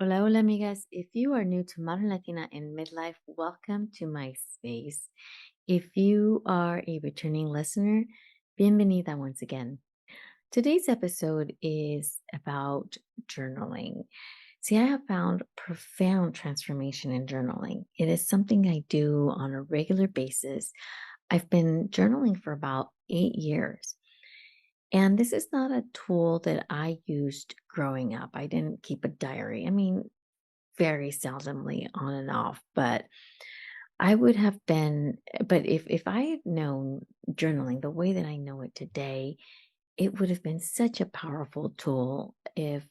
Hola, hola, amigas. If you are new to Modern Latina in Midlife, welcome to my space. If you are a returning listener, bienvenida once again. Today's episode is about journaling. See, I have found profound transformation in journaling. It is something I do on a regular basis. I've been journaling for about 8 years. And this is not a tool that I used growing up. I didn't keep a diary. I mean, very seldomly on and off, but I would have been but if I had known journaling the way that I know it today, it would have been such a powerful tool if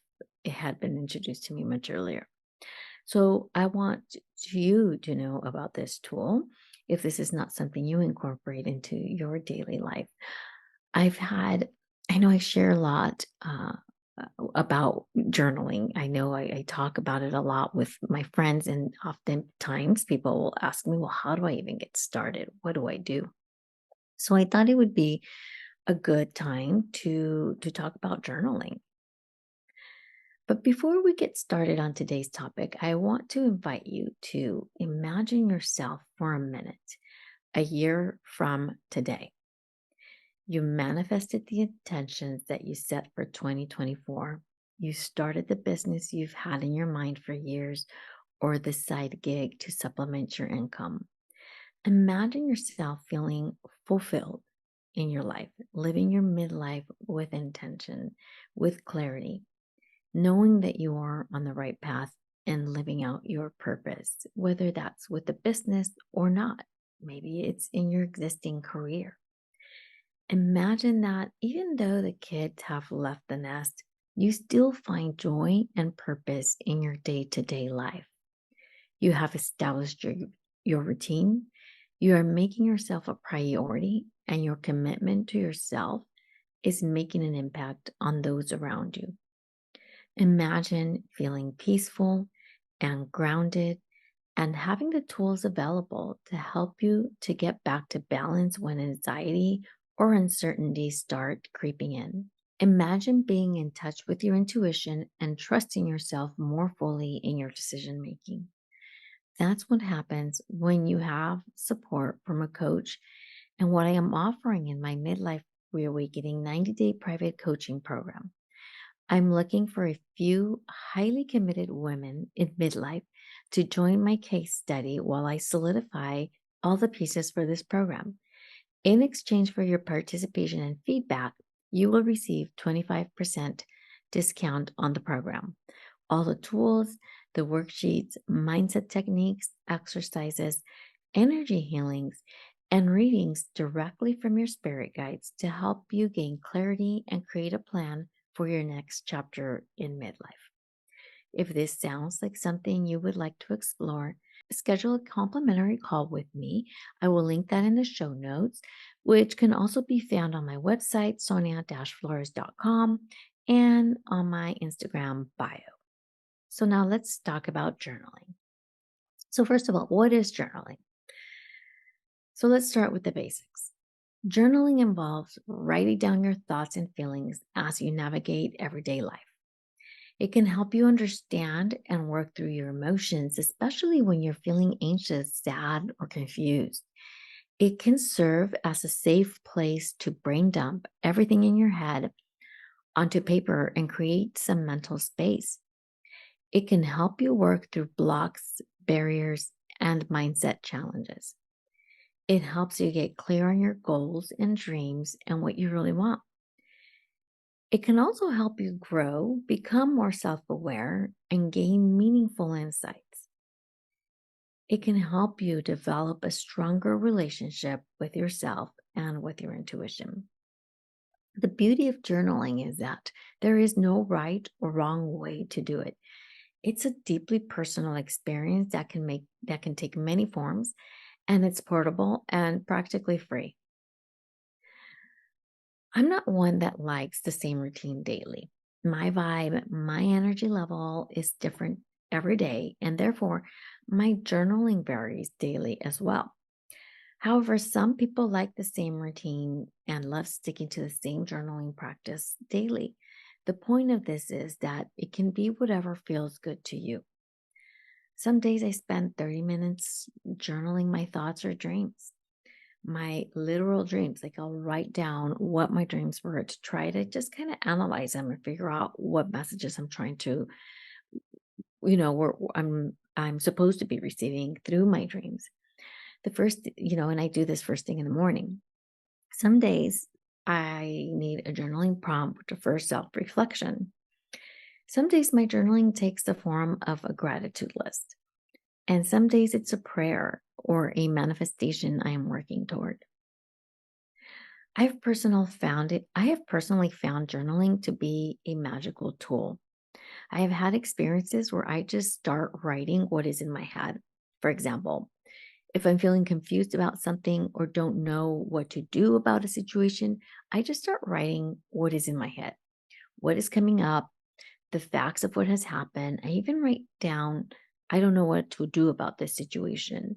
it had been introduced to me much earlier. So I want you to know about this tool if this is not something you incorporate into your daily life. I've had, I know I share a lot about journaling. I know I talk about it a lot with my friends, and oftentimes people will ask me, well, how do I even get started? What do I do? So I thought it would be a good time to talk about journaling. But before we get started on today's topic, I want to invite you to imagine yourself for a minute, a year from today. You manifested the intentions that you set for 2024. You started the business you've had in your mind for years or the side gig to supplement your income. Imagine yourself feeling fulfilled in your life, living your midlife with intention, with clarity, knowing that you are on the right path and living out your purpose, whether that's with the business or not. Maybe it's in your existing career. Imagine that even though the kids have left the nest, you still find joy and purpose in your day to day life. You have established your routine, you are making yourself a priority, and your commitment to yourself is making an impact on those around you. Imagine feeling peaceful and grounded and having the tools available to help you to get back to balance when anxiety or uncertainty start creeping in. Imagine being in touch with your intuition and trusting yourself more fully in your decision making. That's what happens when you have support from a coach and what I am offering in my Midlife Reawakening 90-day private coaching program. I'm looking for a few highly committed women in midlife to join my case study while I solidify all the pieces for this program. In exchange for your participation and feedback, you will receive 25% discount on the program. All the tools, the worksheets, mindset techniques, exercises, energy healings, and readings directly from your spirit guides to help you gain clarity and create a plan for your next chapter in midlife. If this sounds like something you would like to explore, schedule a complimentary call with me. I will link that in the show notes, which can also be found on my website, sonia-flores.com, and on my Instagram bio. So now let's talk about journaling. So first of all, what is journaling? So let's start with the basics. Journaling involves writing down your thoughts and feelings as you navigate everyday life. It can help you understand and work through your emotions, especially when you're feeling anxious, sad, or confused. It can serve as a safe place to brain dump everything in your head onto paper and create some mental space. It can help you work through blocks, barriers, and mindset challenges. It helps you get clear on your goals and dreams and what you really want. It can also help you grow, become more self aware, and gain meaningful insights. It can help you develop a stronger relationship with yourself and with your intuition. The beauty of journaling is that there is no right or wrong way to do it. It's a deeply personal experience that can take many forms, and it's portable and practically free. I'm not one that likes the same routine daily. My vibe, my energy level is different every day, and therefore my journaling varies daily as well. However, some people like the same routine and love sticking to the same journaling practice daily. The point of this is that it can be whatever feels good to you. Some days I spend 30 minutes journaling my thoughts or dreams, my literal dreams. Like I'll write down what my dreams were to try to just kind of analyze them and figure out what messages I'm trying to, where I'm supposed to be receiving through my dreams. And I do this first thing in the morning. Some days I need a journaling prompt for self reflection. Some days my journaling takes the form of a gratitude list, and some days it's a prayer or a manifestation I am working toward. I have personally found journaling to be a magical tool. I have had experiences where I just start writing what is in my head. For example, if I'm feeling confused about something or don't know what to do about a situation, I just start writing what is in my head, what is coming up, the facts of what has happened. I even write down, I don't know what to do about this situation.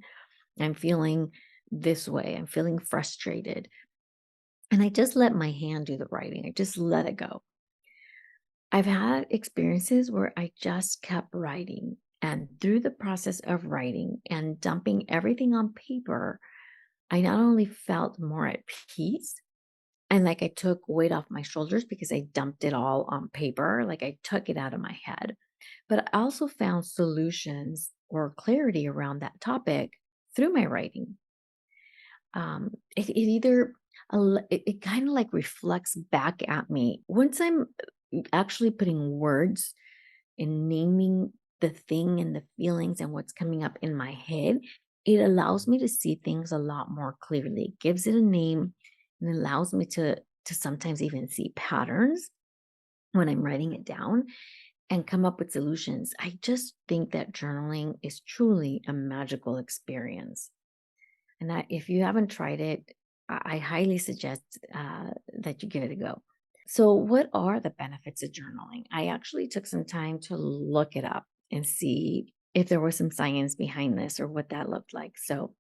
I'm feeling this way. I'm feeling frustrated. And I just let my hand do the writing. I just let it go. I've had experiences where I just kept writing. And through the process of writing and dumping everything on paper, I not only felt more at peace and like I took weight off my shoulders because I dumped it all on paper, like I took it out of my head, but I also found solutions or clarity around that topic through my writing. It either it kind of like reflects back at me once I'm actually putting words and naming the thing and the feelings and what's coming up in my head. It allows me to see things a lot more clearly. It gives it a name and allows me to sometimes even see patterns when I'm writing it down and come up with solutions. I just think that journaling is truly a magical experience. And if you haven't tried it, I highly suggest that you give it a go. So, what are the benefits of journaling? I actually took some time to look it up and see if there was some science behind this or what that looked like. So,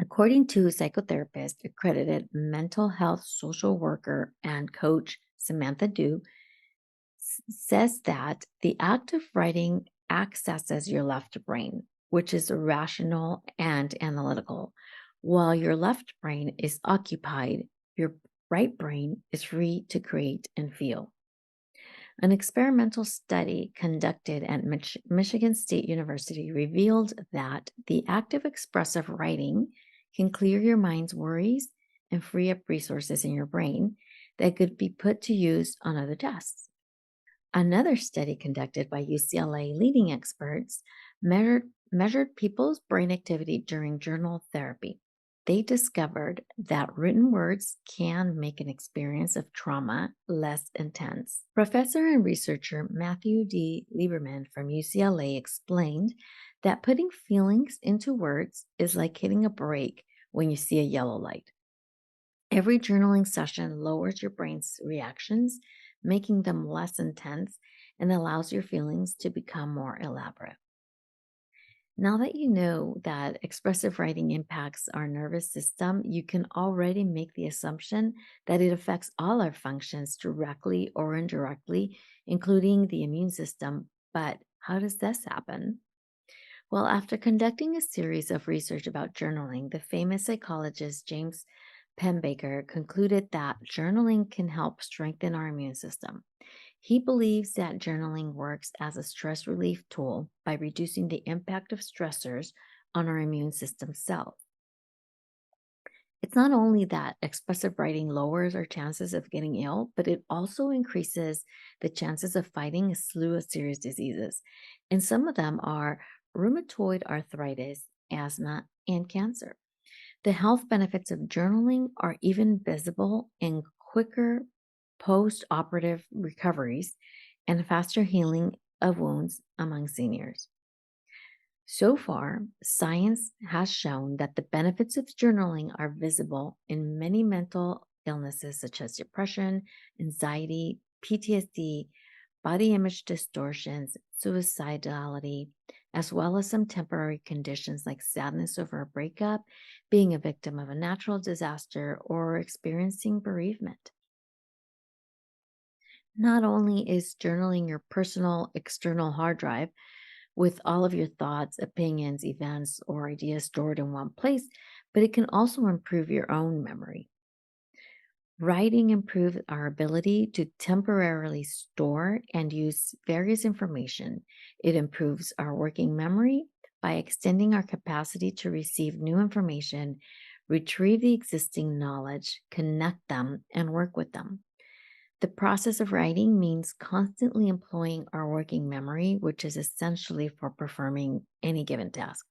according to psychotherapist, accredited mental health social worker and coach Samantha Du, says that the act of writing accesses your left brain, which is rational and analytical. While your left brain is occupied, your right brain is free to create and feel. An experimental study conducted at Michigan State University revealed that the act of expressive writing can clear your mind's worries and free up resources in your brain that could be put to use on other tasks. Another study conducted by UCLA leading experts measured people's brain activity during journal therapy. They discovered that written words can make an experience of trauma less intense. Professor and researcher Matthew D. Lieberman from UCLA explained that putting feelings into words is like hitting a brake when you see a yellow light. Every journaling session lowers your brain's reactions, making them less intense, and allows your feelings to become more elaborate. Now that you know that expressive writing impacts our nervous system, you can already make the assumption that it affects all our functions directly or indirectly, including the immune system. But how does this happen? Well, after conducting a series of research about journaling, the famous psychologist James Penbaker concluded that journaling can help strengthen our immune system. He believes that journaling works as a stress relief tool by reducing the impact of stressors on our immune system cells. It's not only that expressive writing lowers our chances of getting ill, but it also increases the chances of fighting a slew of serious diseases. And some of them are rheumatoid arthritis, asthma, and cancer. The health benefits of journaling are even visible in quicker post operative recoveries and faster healing of wounds among seniors. So far, science has shown that the benefits of journaling are visible in many mental illnesses such as depression, anxiety, PTSD, body image distortions, suicidality, as well as some temporary conditions like sadness over a breakup, being a victim of a natural disaster, or experiencing bereavement. Not only is journaling your personal external hard drive with all of your thoughts, opinions, events, or ideas stored in one place, but it can also improve your own memory. Writing improves our ability to temporarily store and use various information. It improves our working memory by extending our capacity to receive new information, retrieve the existing knowledge, connect them, and work with them. The process of writing means constantly employing our working memory, which is essentially for performing any given task.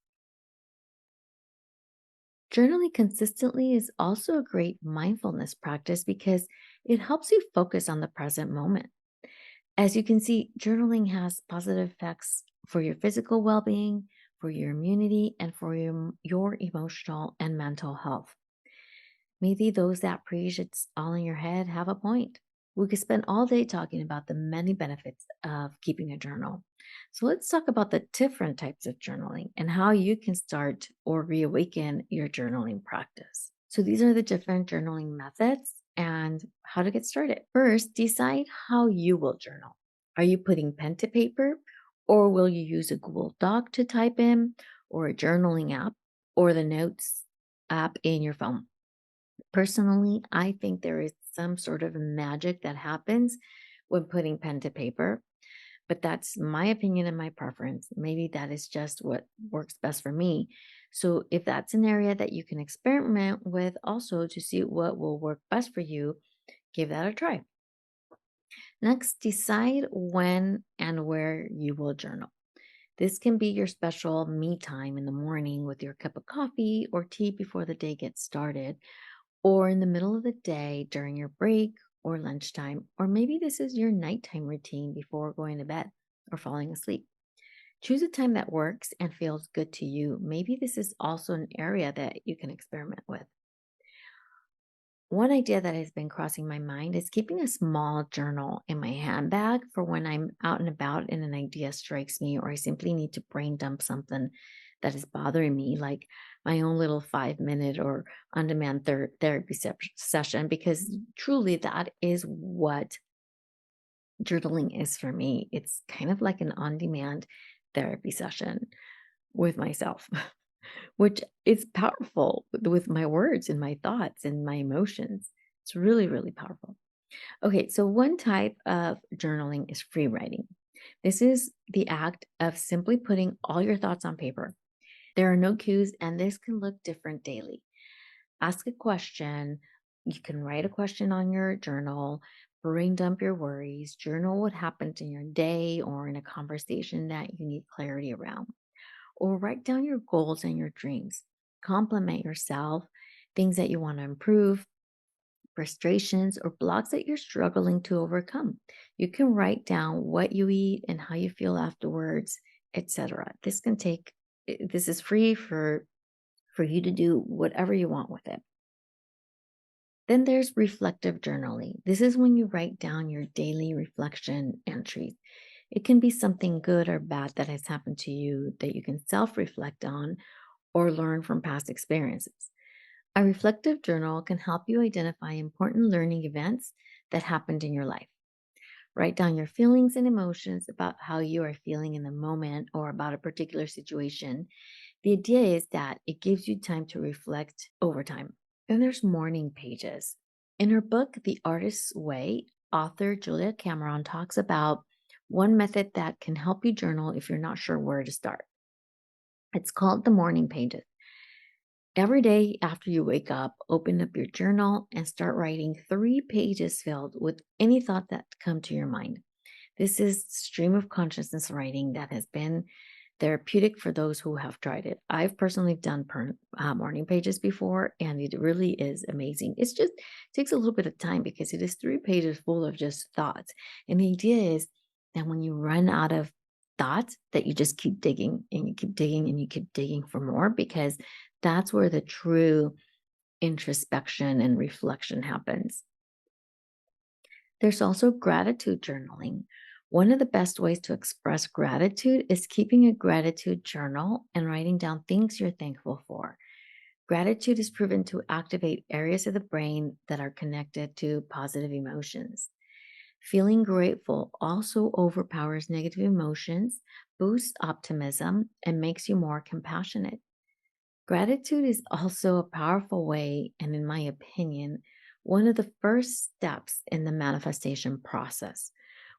Journaling consistently is also a great mindfulness practice because it helps you focus on the present moment. As you can see, journaling has positive effects for your physical well being, for your immunity, and for your emotional and mental health. Maybe those that preach it's all in your head have a point. We could spend all day talking about the many benefits of keeping a journal. So let's talk about the different types of journaling and how you can start or reawaken your journaling practice. So these are the different journaling methods and how to get started. First, decide how you will journal. Are you putting pen to paper, or will you use a Google Doc to type in, or a journaling app, or the notes app in your phone? Personally, I think there is some sort of magic that happens when putting pen to paper, but that's my opinion and my preference. Maybe that is just what works best for me. So, if that's an area that you can experiment with also to see what will work best for you, give that a try. Next, decide when and where you will journal. This can be your special me time in the morning with your cup of coffee or tea before the day gets started, or in the middle of the day during your break or lunchtime, or maybe this is your nighttime routine before going to bed or falling asleep. Choose a time that works and feels good to you. Maybe this is also an area that you can experiment with. One idea that has been crossing my mind is keeping a small journal in my handbag for when I'm out and about and an idea strikes me, or I simply need to brain dump something that is bothering me, like my own little 5 minute or on demand therapy session, because truly that is what journaling is for me. It's kind of like an on demand therapy session with myself. Which is powerful with my words and my thoughts and my emotions. It's really, really powerful. Okay, so one type of journaling is free writing. This is the act of simply putting all your thoughts on paper. There are no cues, and this can look different daily. Ask a question. You can write a question on your journal, brain dump your worries, journal what happened in your day or in a conversation that you need clarity around, or write down your goals and your dreams. Compliment yourself, things that you want to improve, frustrations, or blocks that you're struggling to overcome. You can write down what you eat and how you feel afterwards, etc. This is free for you to do whatever you want with it. Then there's reflective journaling. This is when you write down your daily reflection entries. It can be something good or bad that has happened to you that you can self reflect on or learn from past experiences. A reflective journal can help you identify important learning events that happened in your life. Write down your feelings and emotions about how you are feeling in the moment or about a particular situation. The idea is that it gives you time to reflect over time. Then there's morning pages. In her book, The Artist's Way, author Julia Cameron talks about one method that can help you journal if you're not sure where to start. It's called the morning pages. Every day after you wake up, open up your journal and start writing 3 pages filled with any thought that come to your mind. This is stream of consciousness writing that has been therapeutic for those who have tried it. I've personally done morning pages before, and it really is amazing. It's just takes a little bit of time because it is 3 pages full of just thoughts. And the idea is that when you run out of thoughts, that you just keep digging and you keep digging and you keep digging for more, because that's where the true introspection and reflection happens. There's also gratitude journaling. One of the best ways to express gratitude is keeping a gratitude journal and writing down things you're thankful for. Gratitude is proven to activate areas of the brain that are connected to positive emotions. Feeling grateful also overpowers negative emotions, boosts optimism, and makes you more compassionate. Gratitude is also a powerful way, and in my opinion, one of the first steps in the manifestation process.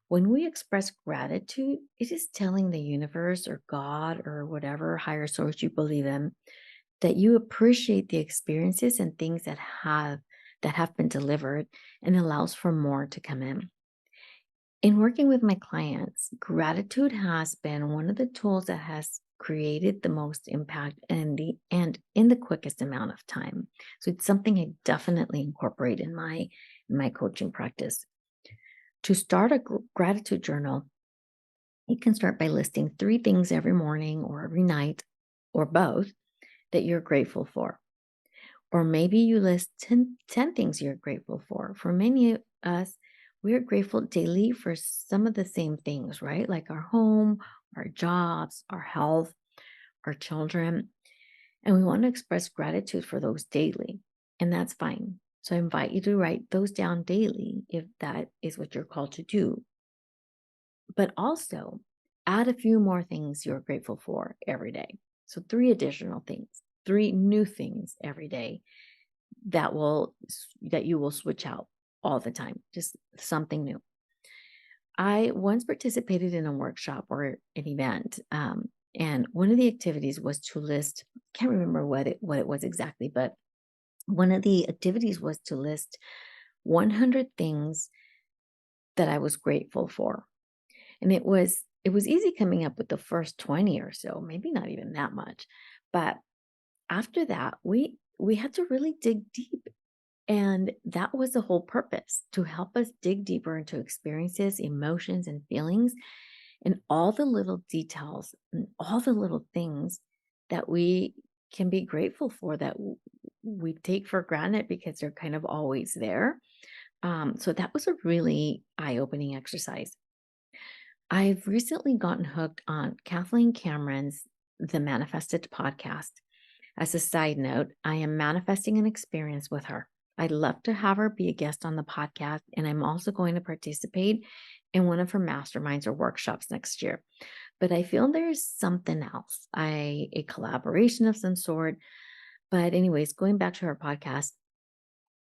When we express gratitude, it is telling the universe or God or whatever higher source you believe in that you appreciate the experiences and things that have been delivered and allows for more to come in. In working with my clients, gratitude has been one of the tools that has created the most impact and in the quickest amount of time. So it's something I definitely incorporate in my coaching practice. To start a gratitude journal, you can start by listing 3 things every morning or every night or both that you're grateful for. Or maybe you list 10 things you're grateful for. For many of us, we're grateful daily for some of the same things, right? Like our home, our jobs, our health, our children. And we want to express gratitude for those daily. And that's fine. So I invite you to write those down daily if that is what you're called to do. But also add a few more things you're grateful for every day. So 3 additional things, 3 new things every day that you will switch out all the time, just something new. I once participated in a workshop or an event, and one of the activities was to list. Can't remember what it was exactly, but one of the activities was to list 100 things that I was grateful for, and it was easy coming up with the first 20 or so, maybe not even that much, but after that we had to really dig deep. And that was the whole purpose, to help us dig deeper into experiences, emotions, and feelings, and all the little details and all the little things that we can be grateful for that we take for granted because they're kind of always there. So that was a really eye opening exercise. I've recently gotten hooked on Kathleen Cameron's The Manifested podcast. As a side note, I am manifesting an experience with her. I'd love to have her be a guest on the podcast, and I'm also going to participate in one of her masterminds or workshops next year. But I feel there's something else, a collaboration of some sort. But, anyways, going back to her podcast,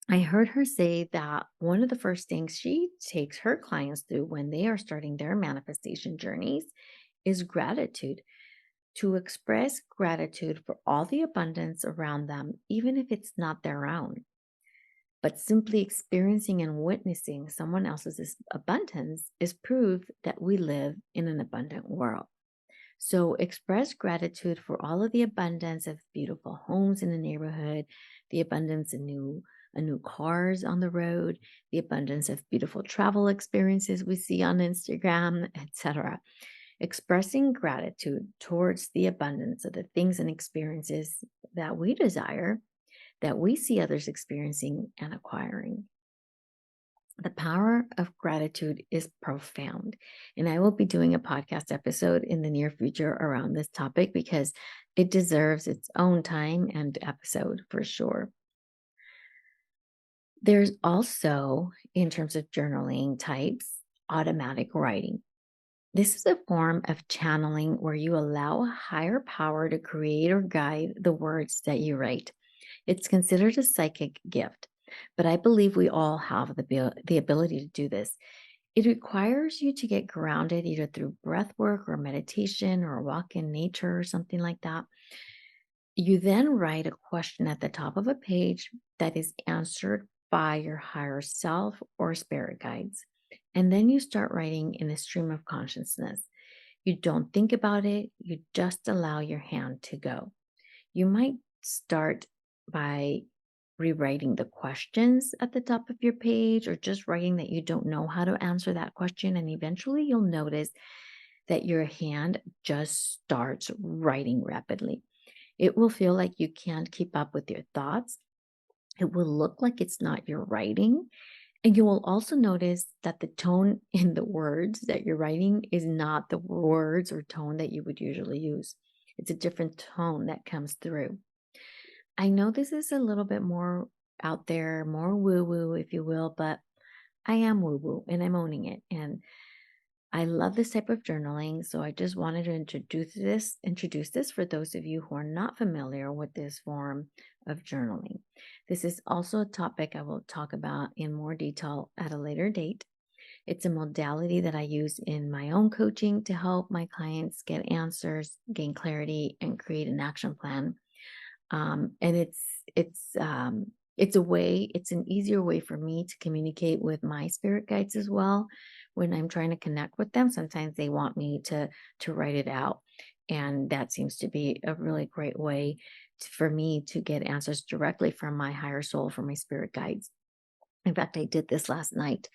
I heard her say that one of the first things she takes her clients through when they are starting their manifestation journeys is gratitude, to express gratitude for all the abundance around them, even if it's not their own. But simply experiencing and witnessing someone else's abundance is proof that we live in an abundant world. So express gratitude for all of the abundance of beautiful homes in the neighborhood, the abundance of new cars on the road, the abundance of beautiful travel experiences we see on Instagram, etc. Expressing gratitude towards the abundance of the things and experiences that we desire, that we see others experiencing and acquiring. The power of gratitude is profound. And I will be doing a podcast episode in the near future around this topic because it deserves its own time and episode for sure. There's also, in terms of journaling types, automatic writing. This is a form of channeling where you allow a higher power to create or guide the words that you write. It's considered a psychic gift, but I believe we all have the ability to do this. It requires you to get grounded either through breath work or meditation or a walk in nature or something like that. You then write a question at the top of a page that is answered by your higher self or spirit guides. And then you start writing in a stream of consciousness. You don't think about it, you just allow your hand to go. You might start by rewriting the questions at the top of your page or just writing that you don't know how to answer that question. And eventually you'll notice that your hand just starts writing rapidly. It will feel like you can't keep up with your thoughts. It will look like it's not your writing. And you will also notice that the tone in the words that you're writing is not the words or tone that you would usually use. It's a different tone that comes through. I know this is a little bit more out there, more woo woo, if you will, but I am woo woo and I'm owning it. And I love this type of journaling. So I just wanted to introduce this for those of you who are not familiar with this form of journaling. This is also a topic I will talk about in more detail at a later date. It's a modality that I use in my own coaching to help my clients get answers, gain clarity, and create an action plan. And it's a way, it's an easier way for me to communicate with my spirit guides as well. When I'm trying to connect with them, sometimes they want me to write it out, and that seems to be a really great way for me to get answers directly from my higher soul, from my spirit guides. In fact, I did this last night.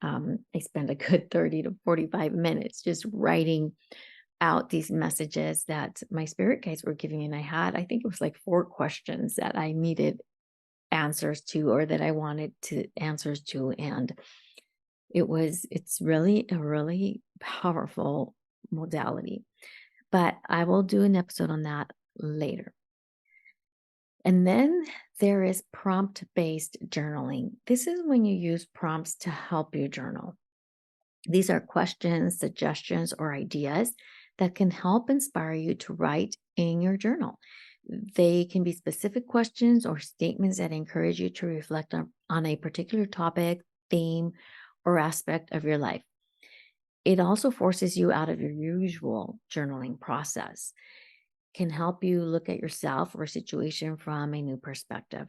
I spent a good 30 to 45 minutes just writing out these messages that my spirit guides were giving me. And I think it was like 4 questions that I needed answers to, or that I wanted to answers to. And it's really a really powerful modality. But I will do an episode on that later. And then there is prompt based journaling. This is when you use prompts to help you journal. These are questions, suggestions, or ideas that can help inspire you to write in your journal. They can be specific questions or statements that encourage you to reflect on a particular topic, theme, or aspect of your life. It also forces you out of your usual journaling process, can help you look at yourself or a situation from a new perspective.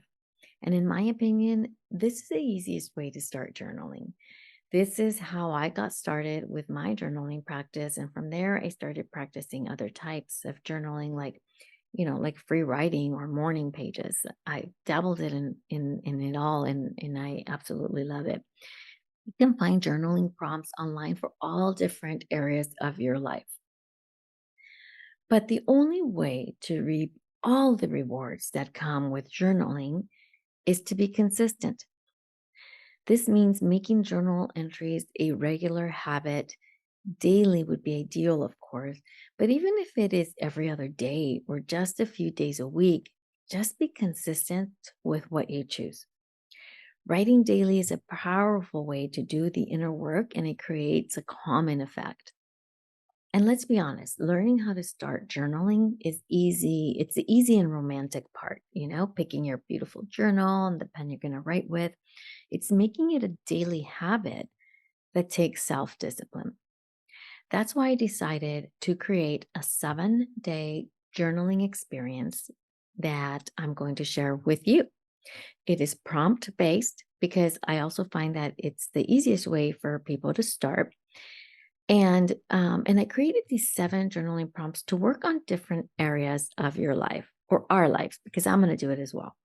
And in my opinion, this is the easiest way to start journaling. This is how I got started with my journaling practice. And from there, I started practicing other types of journaling, like free writing or morning pages. I dabbled in it all, and I absolutely love it. You can find journaling prompts online for all different areas of your life. But the only way to reap all the rewards that come with journaling is to be consistent. This means making journal entries a regular habit. Daily would be ideal, of course, but even if it is every other day or just a few days a week, just be consistent with what you choose. Writing daily is a powerful way to do the inner work, and it creates a calming effect. And let's be honest, learning how to start journaling is easy. It's the easy and romantic part, picking your beautiful journal and the pen you're going to write with. It's making it a daily habit that takes self discipline. That's why I decided to create a 7-day journaling experience that I'm going to share with you. It is prompt based because I also find that it's the easiest way for people to start. And I created these 7 journaling prompts to work on different areas of your life, or our lives, because I'm going to do it as well.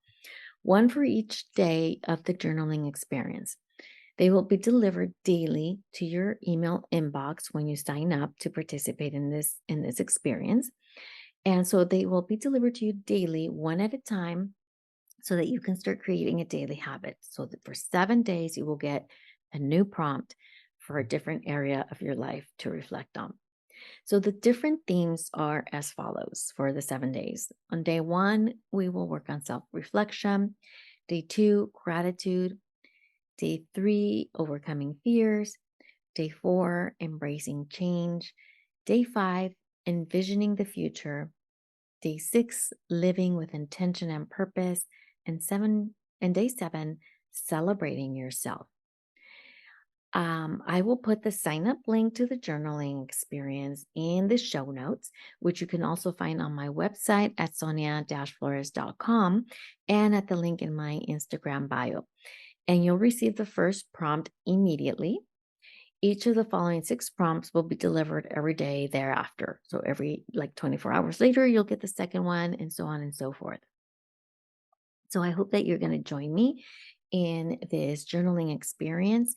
One for each day of the journaling experience. They will be delivered daily to your email inbox when you sign up to participate in this experience. And so they will be delivered to you daily, one at a time, so that you can start creating a daily habit. So that for 7 days, you will get a new prompt for a different area of your life to reflect on. So the different themes are as follows for the 7 days. On day 1, we will work on self-reflection. Day 2, gratitude. Day 3, overcoming fears. Day 4, embracing change. Day 5, envisioning the future. Day 6, living with intention and purpose. And day 7, celebrating yourself. I will put the sign up link to the journaling experience in the show notes, which you can also find on my website at sonia-flores.com and at the link in my Instagram bio. And you'll receive the first prompt immediately. Each of the following 6 prompts will be delivered every day thereafter. So every 24 hours later, you'll get the second one, and so on and so forth. So I hope that you're going to join me in this journaling experience.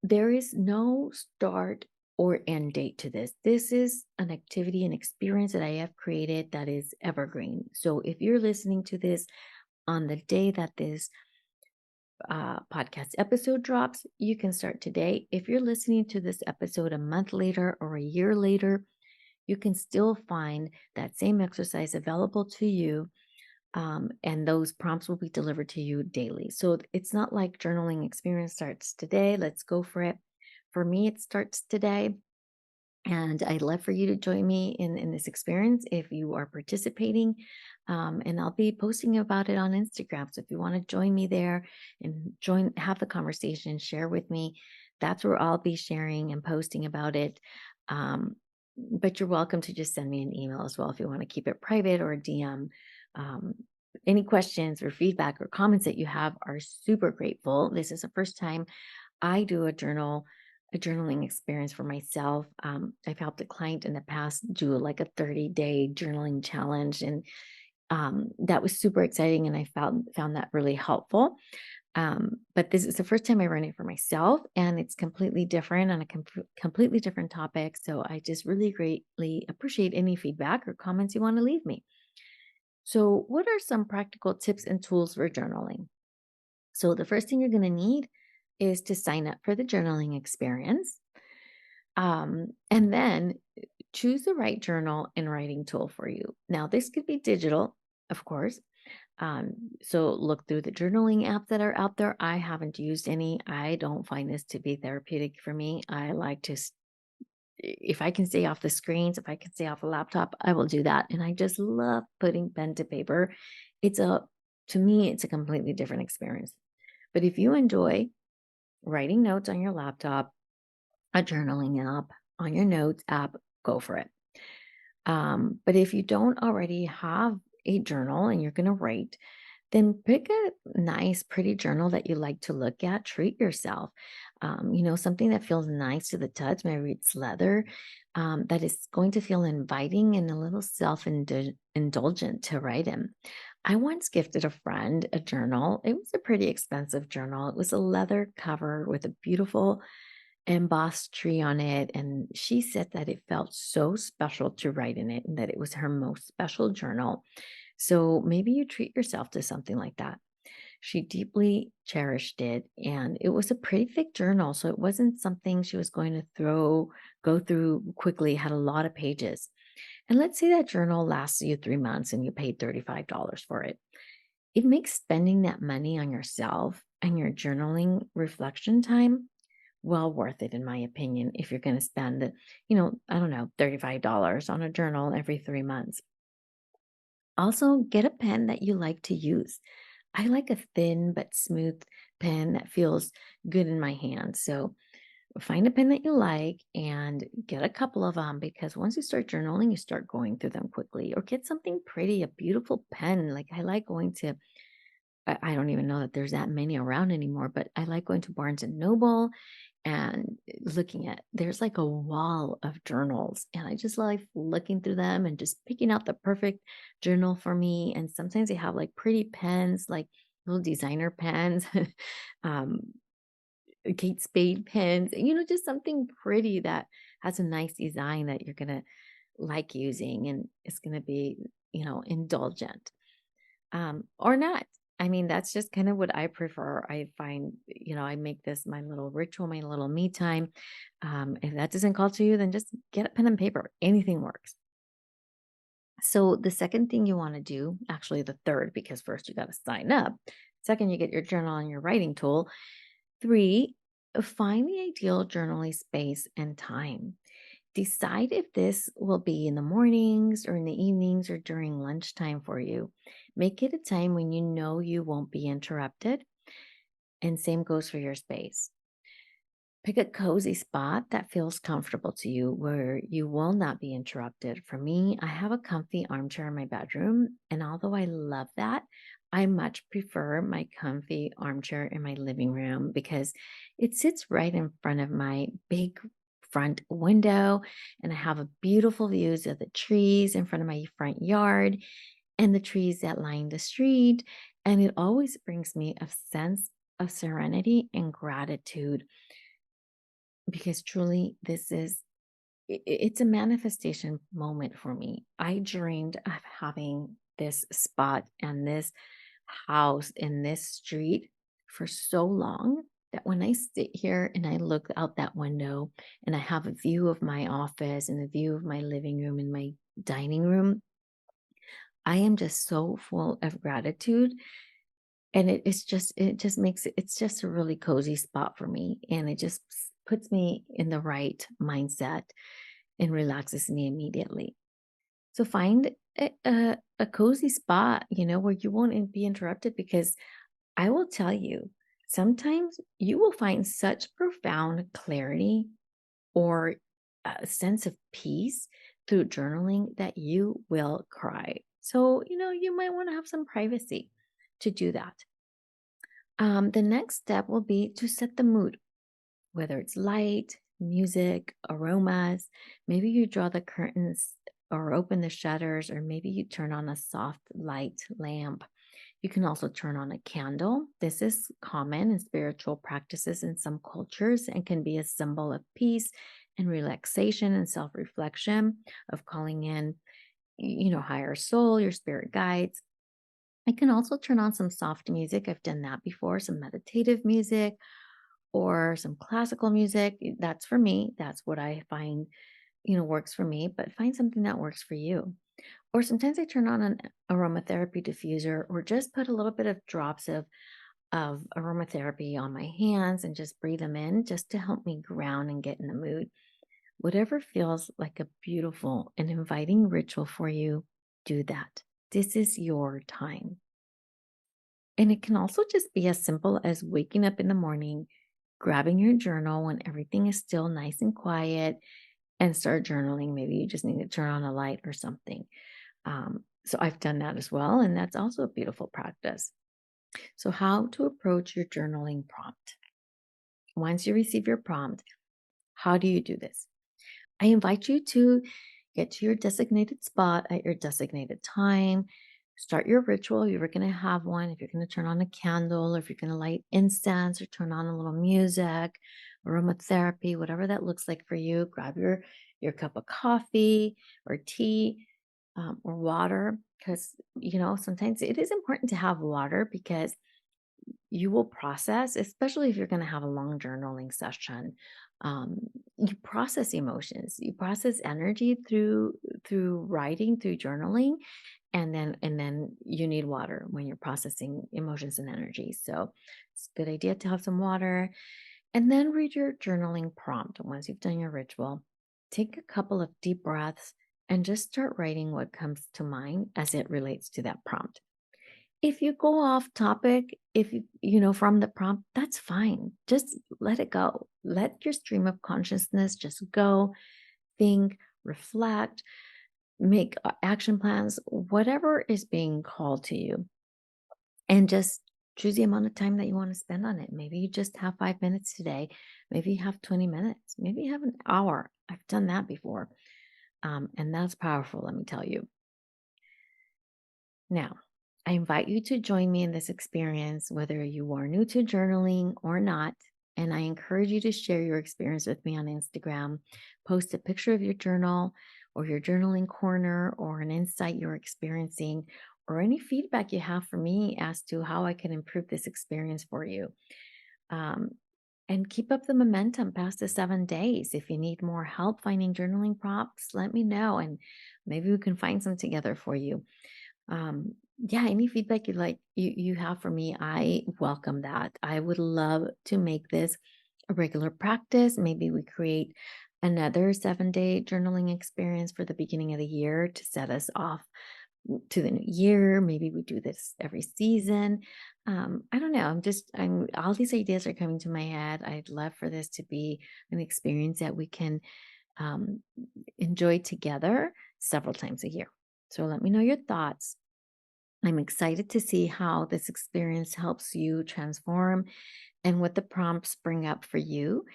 There is no start or end date to this. This is an activity and experience that I have created that is evergreen. So if you're listening to this on the day that this podcast episode drops, you can start today. If you're listening to this episode a month later or a year later, you can still find that same exercise available to you And those prompts will be delivered to you daily. So it's not like journaling experience starts today. Let's go for it. For me, it starts today. And I'd love for you to join me in this experience if you are participating. And I'll be posting about it on Instagram. So if you want to join me there and have the conversation, share with me, that's where I'll be sharing and posting about it. Um, but you're welcome to just send me an email as well if you want to keep it private or a DM. Um, any questions or feedback or comments that you have are super grateful. This is the first time I do a journaling experience for myself. I've helped a client in the past do like a 30-day journaling challenge, and that was super exciting, and I found that really helpful. But this is the first time I run it for myself, and it's completely different on a completely different topic. So I just really greatly appreciate any feedback or comments you want to leave me. So, what are some practical tips and tools for journaling? So, the first thing you're going to need is to sign up for the journaling experience. And then choose the right journal and writing tool for you. Now, this could be digital, of course. Um, so look through the journaling apps that are out there. I haven't used any. I don't find this to be therapeutic for me. I like to, if I can stay off the screens, if I can stay off a laptop, I will do that. And I just love putting pen to paper. It's a, to me, it's a completely different experience. But if you enjoy writing notes on your laptop, a journaling app, on your notes app, go for it. But if you don't already have a journal and you're going to write, then pick a nice, pretty journal that you like to look at. Treat yourself. Something that feels nice to the touch. Maybe it's leather, that is going to feel inviting and a little self indulgent to write in. I once gifted a friend a journal. It was a pretty expensive journal. It was a leather cover with a beautiful embossed tree on it. And she said that it felt so special to write in it and that it was her most special journal. So maybe you treat yourself to something like that. She deeply cherished it, and it was a pretty thick journal. So it wasn't something she was going to go through quickly, it had a lot of pages. And let's say that journal lasts you 3 months and you paid $35 for it. It makes spending that money on yourself and your journaling reflection time well worth it, in my opinion, if you're going to spend, I don't know, $35 on a journal every 3 months. Also, get a pen that you like to use. I like a thin but smooth pen that feels good in my hand. So find a pen that you like and get a couple of them, because once you start journaling, you start going through them quickly. Or get something pretty, a beautiful pen. Like I like going to, I don't even know that there's that many around anymore, but I like going to Barnes and Noble and looking at, there's like a wall of journals, and I just like looking through them and just picking out the perfect journal for me. And sometimes they have like pretty pens, like little designer pens, um Kate Spade pens, just something pretty that has a nice design that you're gonna like using, and it's gonna be, indulgent, or not. I mean, that's just kind of what I prefer. I find, I make this my little ritual, my little me time. If that doesn't call to you, then just get a pen and paper. Anything works. So the second thing you want to do, actually the third, because first you got to sign up. Second, you get your journal and your writing tool. Three, find the ideal journaling space and time. Decide if this will be in the mornings or in the evenings or during lunchtime for you. Make it a time when you know you won't be interrupted. And same goes for your space. Pick a cozy spot that feels comfortable to you where you will not be interrupted. For me, I have a comfy armchair in my bedroom, and although I love that, I much prefer my comfy armchair in my living room because it sits right in front of my big front window, and I have a beautiful views of the trees in front of my front yard and the trees that line the street, and it always brings me a sense of serenity and gratitude, because truly this is, it's a manifestation moment for me. I dreamed of having this spot and this house in this street for so long that when I sit here and I look out that window and I have a view of my office and a view of my living room and my dining room, I am just so full of gratitude. And it just makes it's just a really cozy spot for me. And it just puts me in the right mindset and relaxes me immediately. So find a cozy spot, where you won't be interrupted because I will tell you, sometimes you will find such profound clarity or a sense of peace through journaling that you will cry. So, you might want to have some privacy to do that. The next step will be to set the mood, whether it's light, music, aromas. Maybe you draw the curtains or open the shutters, or maybe you turn on a soft light lamp. You can also turn on a candle. This is common in spiritual practices in some cultures and can be a symbol of peace and relaxation and self reflection, of calling in, higher soul, your spirit guides. I can also turn on some soft music. I've done that before, some meditative music or some classical music. That's for me. That's what I find, works for me, but find something that works for you. Or sometimes I turn on an aromatherapy diffuser or just put a little bit of drops of aromatherapy on my hands and just breathe them in just to help me ground and get in the mood. Whatever feels like a beautiful and inviting ritual for you, do that. This is your time. And it can also just be as simple as waking up in the morning, grabbing your journal when everything is still nice and quiet, and start journaling. Maybe you just need to turn on a light or something. So I've done that as well. And that's also a beautiful practice. So, how to approach your journaling prompt. Once you receive your prompt, how do you do this? I invite you to get to your designated spot at your designated time. Start your ritual. If you're going to have one, if you're going to turn on a candle, or if you're going to light incense or turn on a little music, aromatherapy, whatever that looks like for you, grab your cup of coffee or tea, or water. Because, sometimes it is important to have water because you will process, especially if you're going to have a long journaling session. Um, you process emotions, you process energy through writing, through journaling, and then you need water when you're processing emotions and energy. So it's a good idea to have some water, and then read your journaling prompt. Once you've done your ritual, take a couple of deep breaths and just start writing what comes to mind as it relates to that prompt. If you go off topic, if from the prompt, that's fine. Just let it go. Let your stream of consciousness just go. Think, reflect, make action plans, whatever is being called to you, and just choose the amount of time that you want to spend on it. Maybe you just have 5 minutes today. Maybe you have 20 minutes. Maybe you have an hour. I've done that before. And that's powerful, let me tell you. Now, I invite you to join me in this experience, whether you are new to journaling or not. And I encourage you to share your experience with me on Instagram. Post a picture of your journal or your journaling corner or an insight you're experiencing or any feedback you have for me as to how I can improve this experience for you. Um, and keep up the momentum past the 7 days. If you need more help finding journaling prompts, let me know and maybe we can find some together for you. Yeah, any feedback you have for me, I welcome that. I would love to make this a regular practice. Maybe we create another 7-day journaling experience for the beginning of the year to set us off to the new year. Maybe we do this every season. I don't know. I'm all these ideas are coming to my head. I'd love for this to be an experience that we can um, enjoy together several times a year. So let me know your thoughts. I'm excited to see how this experience helps you transform and what the prompts bring up for you.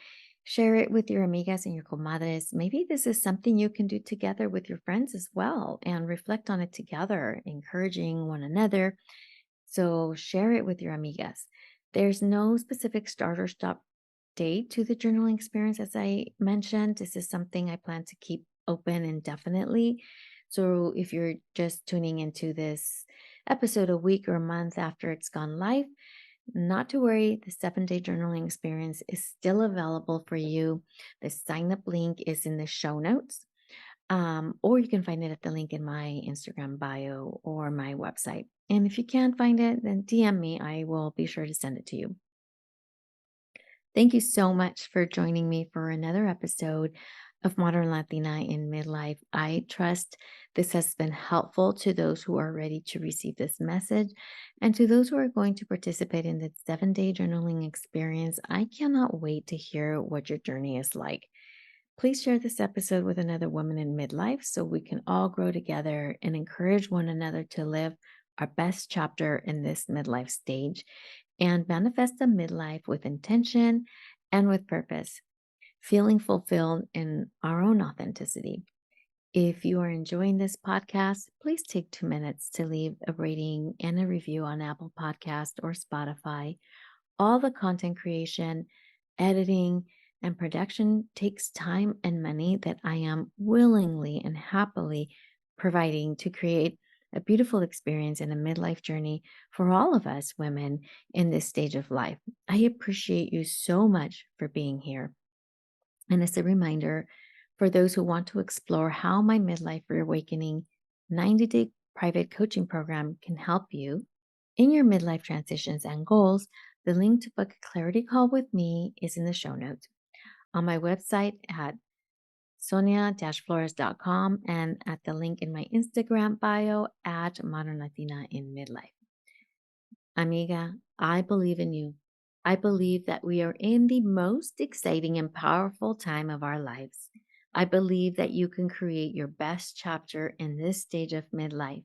Share it with your amigas and your comadres. Maybe this is something you can do together with your friends as well and reflect on it together, encouraging one another. So share it with your amigas. There's no specific start or stop date to the journaling experience, as I mentioned. This is something I plan to keep open indefinitely. So if you're just tuning into this episode a week or a month after it's gone live, not to worry, the 7-day journaling experience is still available for you. The sign up link is in the show notes. Or you can find it at the link in my Instagram bio or my website. And if you can't find it, then DM me. I will be sure to send it to you. Thank you so much for joining me for another episode of Modern Latina in Midlife. I trust this has been helpful to those who are ready to receive this message and to those who are going to participate in the 7-day journaling experience. I cannot wait to hear what your journey is like. Please share this episode with another woman in midlife so we can all grow together and encourage one another to live our best chapter in this midlife stage and manifest a midlife with intention and with purpose, feeling fulfilled in our own authenticity. If you are enjoying this podcast, please take 2 minutes to leave a rating and a review on Apple Podcast or Spotify. All the content creation, editing, and production takes time and money that I am willingly and happily providing to create a beautiful experience and a midlife journey for all of us women in this stage of life. I appreciate you so much for being here. And as a reminder, for those who want to explore how my midlife reawakening 90-day private coaching program can help you in your midlife transitions and goals, the link to book a clarity call with me is in the show notes on my website at sonia-flores.com and at the link in my Instagram bio at Modern Latina in Midlife. Amiga, I believe in you. I believe that we are in the most exciting and powerful time of our lives. I believe that you can create your best chapter in this stage of midlife.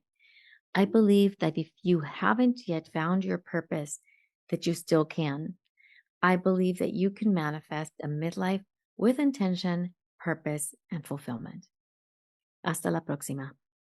I believe that if you haven't yet found your purpose, that you still can. I believe that you can manifest a midlife with intention, purpose, and fulfillment. Hasta la próxima.